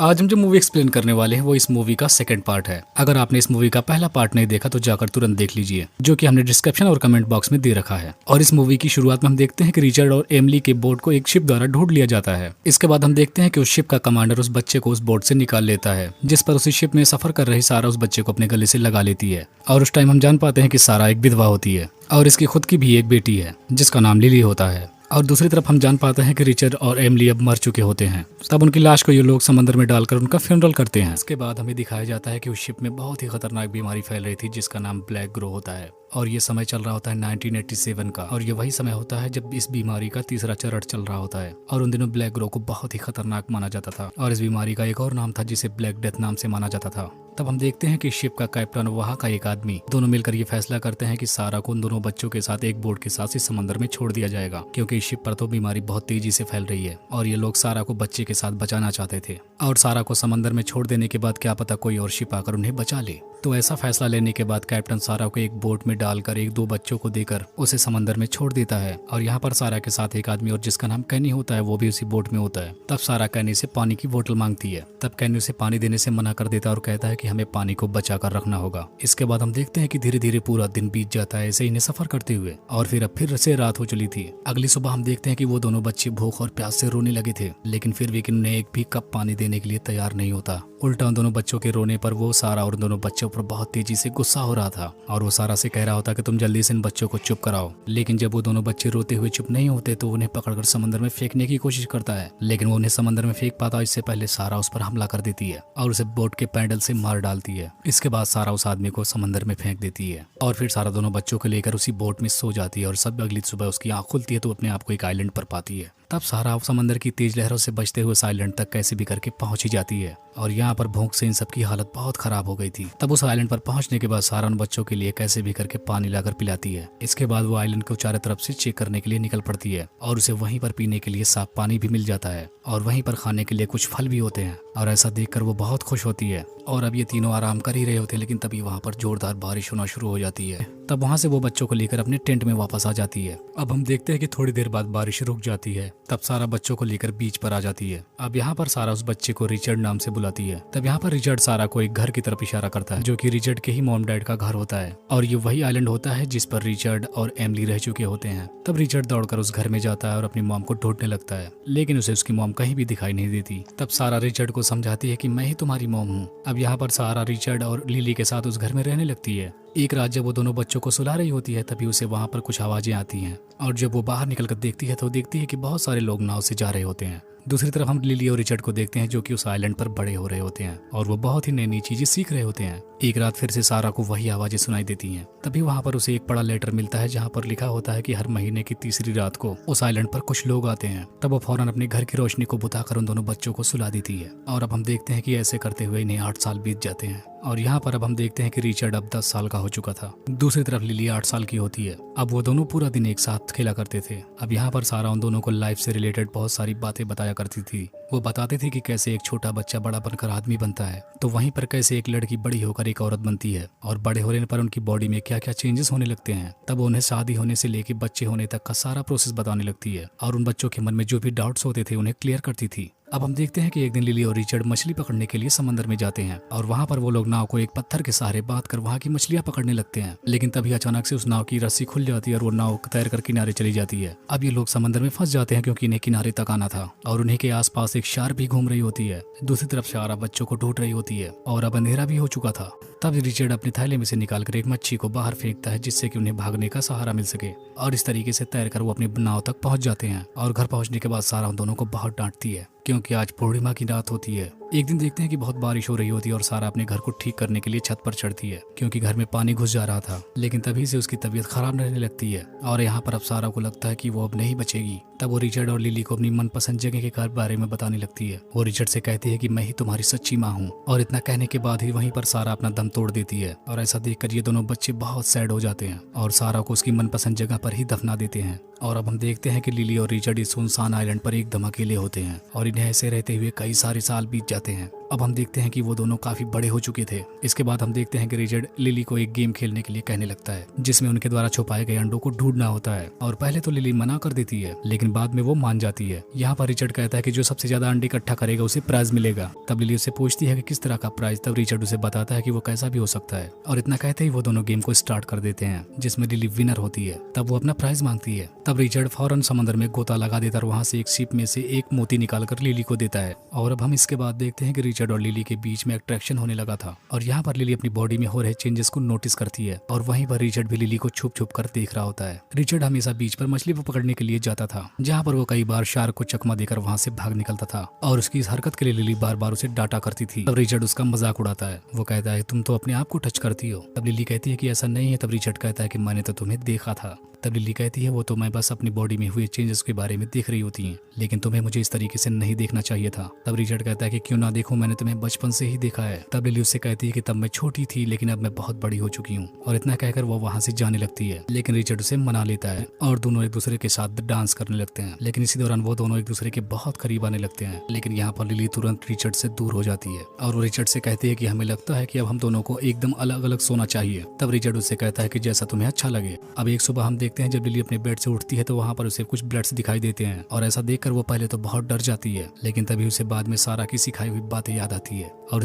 आज हम जो मूवी एक्सप्लेन करने वाले हैं वो इस मूवी का सेकंड पार्ट है। अगर आपने इस मूवी का पहला पार्ट नहीं देखा तो जाकर तुरंत देख लीजिए, जो कि हमने डिस्क्रिप्शन और कमेंट बॉक्स में दे रखा है। और इस मूवी की शुरुआत में हम देखते हैं कि रिचर्ड और एमिली के बोट को एक शिप द्वारा ढूंढ लिया जाता है। इसके बाद हम देखते हैं कि उस शिप का कमांडर उस बच्चे को उस बोट से निकाल लेता है, जिस पर उसी शिप में सफर कर रही सारा उस बच्चे को अपने गले से लगा लेती है। और उस टाइम हम जान पाते हैं कि सारा एक विधवा होती है और इसकी खुद की भी एक बेटी है जिसका नाम लिली होता है। और दूसरी तरफ हम जान पाते हैं कि रिचर्ड और एमिली अब मर चुके होते हैं। तब उनकी लाश को ये लोग समंदर में डालकर उनका फ्यूनरल करते हैं। इसके बाद हमें दिखाया जाता है कि उस शिप में बहुत ही खतरनाक बीमारी फैल रही थी जिसका नाम ब्लैक ग्रो होता है। और ये समय चल रहा होता है 1987 का, और ये वही समय होता है जब इस बीमारी का तीसरा चरण चल रहा होता है। और उन दिनों ब्लैक ग्रो को बहुत ही खतरनाक माना जाता था और इस बीमारी का एक और नाम था जिसे ब्लैक डेथ नाम से माना जाता था। तब हम देखते हैं कि शिप का कैप्टन और वहाँ का एक आदमी दोनों मिलकर ये फैसला करते हैं कि सारा को उन दोनों बच्चों के साथ एक बोट के साथ इस समंदर में छोड़ दिया जाएगा, क्योंकि इस शिप पर तो बीमारी बहुत तेजी से फैल रही है और ये लोग सारा को बच्चे के साथ बचाना चाहते थे। और सारा को समंदर में छोड़ देने के बाद क्या पता कोई और शिप आकर उन्हें बचा ले। तो ऐसा फैसला लेने के बाद कैप्टन सारा को एक बोट में डालकर एक दो बच्चों को देकर उसे समंदर में छोड़ देता है। और यहाँ पर सारा के साथ एक आदमी और जिसका नाम कैनी होता है वो भी उसी बोट में होता है। तब सारा कैनी से पानी की बोतल मांगती है। तब कैनी उसे पानी देने से मना कर देता है और कहता है कि हमें पानी को बचा कर रखना होगा। इसके बाद हम देखते हैं कि धीरे धीरे पूरा दिन बीत जाता है ऐसे इन्हें सफर करते हुए, और फिर से रात हो चली थी। अगली सुबह हम देखते हैं कि वो दोनों बच्चे भूख और प्यास से रोने लगे थे, लेकिन फिर भी उन्हें एक भी कप पानी देने के लिए तैयार नहीं होता। उल्टा उन दोनों बच्चों के रोने पर वो सारा और दोनों बच्चों पर बहुत तेजी से गुस्सा हो रहा था और वो सारा से कह रहा होता कि तुम जल्दी से इन बच्चों को चुप कराओ। लेकिन जब वो दोनों बच्चे रोते हुए चुप नहीं होते तो उन्हें पकड़कर समंदर में फेंकने की कोशिश करता है, लेकिन वो उन्हें समंदर में फेंक पाता इससे पहले सारा उस पर हमला कर देती है और उसे बोट के पैडल से मार डालती है। इसके बाद सारा उस आदमी को समंदर में फेंक देती है और फिर सारा दोनों बच्चों को लेकर उसी बोट में सो जाती है। और सब अगली सुबह उसकी आंख खुलती है तो अपने आप को एक आइलैंड पर पाती है। तब सारा समंदर की तेज लहरों से बचते हुए उस आइलैंड तक कैसे भी करके पहुंच ही जाती है और यहाँ पर भूख से इन सबकी हालत बहुत खराब हो गई थी। तब उस आइलैंड पर पहुंचने के बाद सारा उन बच्चों के लिए कैसे भी करके पानी लाकर पिलाती है। इसके बाद वो आइलैंड को चारों तरफ से चेक करने के लिए निकल पड़ती है और उसे वहीं पर पीने के लिए साफ पानी भी मिल जाता है और वहीं पर खाने के लिए कुछ फल भी होते हैं। और ऐसा देखकर वो बहुत खुश होती है। और अब ये तीनों आराम कर ही रहे होते हैं, लेकिन तभी वहाँ पर जोरदार बारिश होना शुरू हो जाती है। तब वहाँ से वो बच्चों को लेकर अपने टेंट में वापस आ जाती है। अब हम देखते हैं कि थोड़ी देर बाद बारिश रुक जाती है। तब सारा बच्चों को लेकर बीच पर आ जाती है। अब यहाँ पर सारा उस बच्चे को रिचर्ड नाम से बुलाती है। तब यहाँ पर रिचर्ड सारा को एक घर की तरफ इशारा करता है, जो कि रिचर्ड के ही मॉम डैड का घर होता है और ये वही आइलैंड होता है जिस पर रिचर्ड और एमिली रह चुके होते हैं। तब रिचर्ड दौड़कर उस घर में जाता है और अपनी मॉम को ढूंढने लगता है, लेकिन उसे उसकी मॉम कहीं भी दिखाई नहीं देती। तब सारा रिचर्ड को समझाती है कि मैं ही तुम्हारी मॉम हूँ। अब यहाँ पर सारा रिचर्ड और लिली के साथ उस घर में रहने लगती है। एक रात जब वो दोनों बच्चों को सुला रही होती है तभी उसे वहाँ पर कुछ आवाजें आती हैं और जब वो बाहर निकलकर देखती है तो देखती है कि बहुत सारे लोग नाव से जा रहे होते हैं। दूसरी तरफ हम लिली और रिचर्ड को देखते हैं जो कि उस आइलैंड पर बड़े हो रहे होते हैं और वो बहुत ही नई नई चीजें सीख रहे होते हैं। एक रात फिर से सारा को वही आवाजें सुनाई देती हैं। तभी वहाँ पर उसे एक बड़ा लेटर मिलता है जहाँ पर लिखा होता है कि हर महीने की तीसरी रात को उस आइलैंड पर कुछ लोग आते हैं। तब वो फौरन अपने घर की रोशनी को बुझाकर उन दोनों बच्चों को सुला देती है। और अब हम देखते हैं कि ऐसे करते हुए इन्हें 8 साल बीत जाते हैं। और यहाँ पर अब हम देखते हैं कि रिचर्ड अब 10 साल का हो चुका था। दूसरी तरफ लिली 8 साल की होती है। अब वो दोनों पूरा दिन एक साथ खेला करते थे। अब यहाँ पर सारा उन दोनों को लाइफ से रिलेटेड बहुत सारी बातें बताया करती थी। वो बताते थे कि कैसे एक छोटा बच्चा बड़ा बनकर आदमी बनता है, तो वहीं पर कैसे एक लड़की बड़ी होकर एक औरत बनती है और बड़े होने पर उनकी बॉडी में क्या क्या चेंजेस होने लगते हैं। तब उन्हें शादी होने से लेके बच्चे होने तक का सारा प्रोसेस बताने लगती है और उन बच्चों के मन में जो भी डाउट्स होते थे उन्हें क्लियर करती थी। अब हम देखते हैं कि एक दिन लिली और रिचर्ड मछली पकड़ने के लिए समंदर में जाते हैं और वहाँ पर वो लोग नाव को एक पत्थर के सहारे बांध कर वहाँ की मछलियाँ पकड़ने लगते हैं। लेकिन तभी अचानक से उस नाव की रस्सी खुल जाती है और वो नाव तैर कर किनारे चली जाती है। अब ये लोग समंदर में फंस जाते हैं क्योंकि इन्हें किनारे तक आना था और उन्हीं के आसपास एक शार्क भी घूम रही होती है। दूसरी तरफ सारा बच्चों को ढूंढ रही होती है और अब अंधेरा भी हो चुका था। तब रिचर्ड अपने थैले में से निकालकर एक मच्छी को बाहर फेंकता है जिससे कि उन्हें भागने का सहारा मिल सके और इस तरीके से तैरकर वो अपनी नाव तक पहुंच जाते हैं। और घर पहुंचने के बाद सारा उन दोनों को बहुत डांटती है क्योंकि आज पूर्णिमा की रात होती है। एक दिन देखते हैं कि बहुत बारिश हो रही होती है और सारा अपने घर को ठीक करने के लिए छत पर चढ़ती है क्योंकि घर में पानी घुस जा रहा था। लेकिन तभी से उसकी तबीयत खराब रहने लगती है और यहाँ पर अब सारा को लगता है कि वो अब नहीं बचेगी। तब वो रिचर्ड और लिली को अपनी मनपसंद जगह के बारे में बताने लगती है। वो रिचर्ड से कहती है कि मैं ही तुम्हारी सच्ची माँ हूँ और इतना कहने के बाद ही वहीं पर सारा अपना दम तोड़ देती है। और ऐसा देखकर ये दोनों बच्चे बहुत सैड हो जाते हैं और सारा को उसकी मनपसंद जगह पर ही दफना देते हैं। और अब हम देखते हैं कि लिली और रिचर्ड इस सुनसान आइलैंड पर एकदम अकेले होते हैं और इन्हें ऐसे रहते हुए कई सारे साल बीत जाते हैं। अब हम देखते हैं कि वो दोनों काफी बड़े हो चुके थे। इसके बाद हम देखते हैं कि रिचर्ड लिली को एक गेम खेलने के लिए कहने लगता है जिसमें उनके द्वारा छुपाए गए अंडों को ढूंढना होता है। और पहले तो लिली मना कर देती है लेकिन बाद में वो मान जाती है। यहाँ पर रिचर्ड कहता है कि जो सबसे ज्यादा अंडे इकट्ठा करेगा उसे प्राइज मिलेगा। तब लिली उससे पूछती है कि किस तरह का प्राइज। तब रिचर्ड उसे बताता है कि वो कैसा भी हो सकता है। और इतना कहते ही वो दोनों गेम को स्टार्ट कर देते हैं जिसमें लिली विनर होती है। तब वो अपना प्राइज मांगती है। तब रिचर्ड फौरन समंदर में गोता लगा देता और वहाँ से एक शिप में से एक मोती निकालकर लिली को देता है। और अब हम इसके बाद देखते हैं कि रिचर्ड और लिली के बीच में अट्रैक्शन होने लगा था। और यहाँ पर लिली अपनी बॉडी में हो रहे चेंजेस को नोटिस करती है और वहीं पर रिचर्ड भी लिली को छुप छुप कर देख रहा होता है। रिचर्ड हमेशा बीच पर मछली को पकड़ने के लिए जाता था जहाँ पर वो कई बार शार्क को चकमा देकर वहाँ से भाग निकलता था और उसकी इस हरकत के लिए लिली बार बार उसे डांटा करती थी। तब रिचर्ड उसका मजाक उड़ाता है। वो कहता है तुम तो अपने आप को टच करती हो। तब लिली कहती है कि ऐसा नहीं है। तब रिचर्ड कहता है कि मैंने तो तुम्हें देखा था। तब लिली कहती है वो तो मैं बस अपनी बॉडी में हुए चेंजेस के बारे में देख रही होती हैं लेकिन तुम्हें मुझे इस तरीके से नहीं देखना चाहिए था। तब रिचर्ड कहता है कि क्यों ना देखूं, मैंने तुम्हें बचपन से ही देखा है। तब लिली उससे कहती है कि तब मैं छोटी थी लेकिन अब मैं बहुत बड़ी हो चुकी हूँ। और इतना कहकर वो वहाँ से जाने लगती है लेकिन रिचर्ड उसे मना लेता है और दोनों एक दूसरे के साथ डांस करने लगते हैं। लेकिन इसी दौरान वो दोनों एक दूसरे के बहुत करीब आने लगते हैं। लेकिन यहाँ पर लिली तुरंत रिचर्ड से दूर हो जाती है और वो रिचर्ड से कहती है कि हमें लगता है कि अब हम दोनों को एकदम अलग अलग सोना चाहिए। तब रिचर्ड उससे कहता है कि जैसा तुम्हें अच्छा लगे। अब एक सुबह हम देखते हैं जब लिली अपने बेड से उठती है तो वहाँ पर उसे कुछ ब्लड्स दिखाई देते हैं और ऐसा देखकर वो पहले तो बहुत डर जाती है लेकिन तभी उसे बाद में सारा की सिखाई हुई बातें याद आती है और